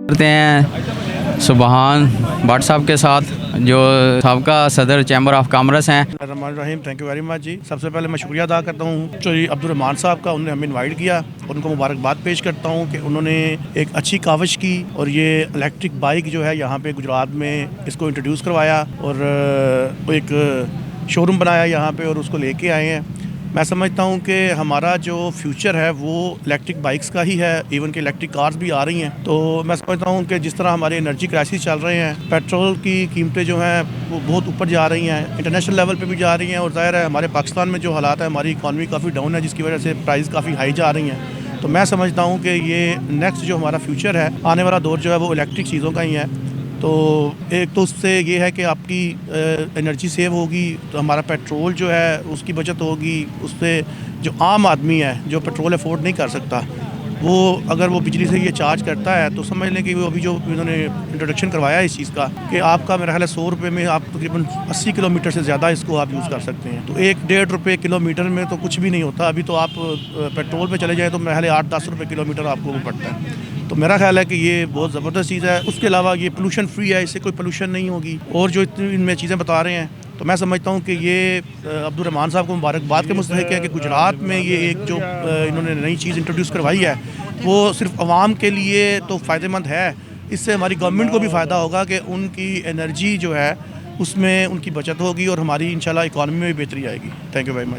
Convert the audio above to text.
करते हैं सुबहान भट्ट साहब के साथ, जो सबका सदर चैम्बर ऑफ कॉमर्स हैं। रहीम, थैंक यू वेरी मच जी। सबसे पहले मैं शुक्रिया अदा करता हूँ जी अब्दुर्रहमान साहब का, उन्होंने हमें इनवाइट किया। उनको मुबारकबाद पेश करता हूँ कि उन्होंने एक अच्छी काविश की और ये इलेक्ट्रिक बाइक जो है यहाँ पे गुजरात में इसको इंट्रोड्यूस करवाया और एक शोरूम बनाया यहाँ पे और उसको लेके आए हैं। मैं समझता हूँ कि हमारा जो फ्यूचर है वो इलेक्ट्रिक बाइक्स का ही है, इवन कि इलेक्ट्रिक कार्स भी आ रही हैं। तो मैं समझता हूँ कि जिस तरह हमारे एनर्जी क्राइसिस चल रहे हैं, पेट्रोल की कीमतें जो हैं वो बहुत ऊपर जा रही हैं, इंटरनेशनल लेवल पे भी जा रही हैं और ज़ाहिर है हमारे पाकिस्तान में जो हालात है, हमारी इकॉनमी काफ़ी डाउन है, जिसकी वजह से प्राइस काफ़ी हाई जा रही हैं। तो मैं समझता हूँ कि ये नेक्स्ट जो हमारा फ्यूचर है, आने वाला दौर जो है वो इलेक्ट्रिक चीज़ों का ही है। तो एक तो उससे ये है कि आपकी एनर्जी सेव होगी, तो हमारा पेट्रोल जो है उसकी बचत होगी। उससे जो आम आदमी है जो पेट्रोल अफोर्ड नहीं कर सकता, वो अगर वो बिजली से ये चार्ज करता है तो समझ लें कि वो अभी जो इन्होंने इंट्रोडक्शन करवाया है इस चीज़ का कि आपका मेरा ख्याल है 100 रुपये में आप तकरीबन 80 किलोमीटर से ज़्यादा इसको आप यूज़ कर सकते हैं। तो 1-1.5 रुपये किलोमीटर में तो कुछ भी नहीं होता। अभी तो आप पेट्रोल पे चले जाएँ तो मेरा ख्याल है 8-10 रुपये किलोमीटर आपको वो पड़ता है। तो मेरा ख्याल है कि ये बहुत ज़बरदस्त चीज़ है। उसके अलावा ये पोल्यूशन फ्री है, इससे कोई पोल्यूशन नहीं होगी। और जो इतनी इनमें चीज़ें बता रहे हैं, तो मैं समझता हूँ कि ये अब्दुर्रहमान साहब को मुबारकबाद के मुस्तहिक है कि गुजरात में ये एक जो इन्होंने नई चीज़ इंट्रोड्यूस करवाई है वो सिर्फ आवाम के लिए तो फ़ायदेमंद है। इससे हमारी गवर्नमेंट को भी फ़ायदा होगा कि उनकी एनर्जी जो है उसमें उनकी बचत होगी और हमारी इंशाल्लाह इकॉनमी में भी बेहतरी आएगी। Thank you very much.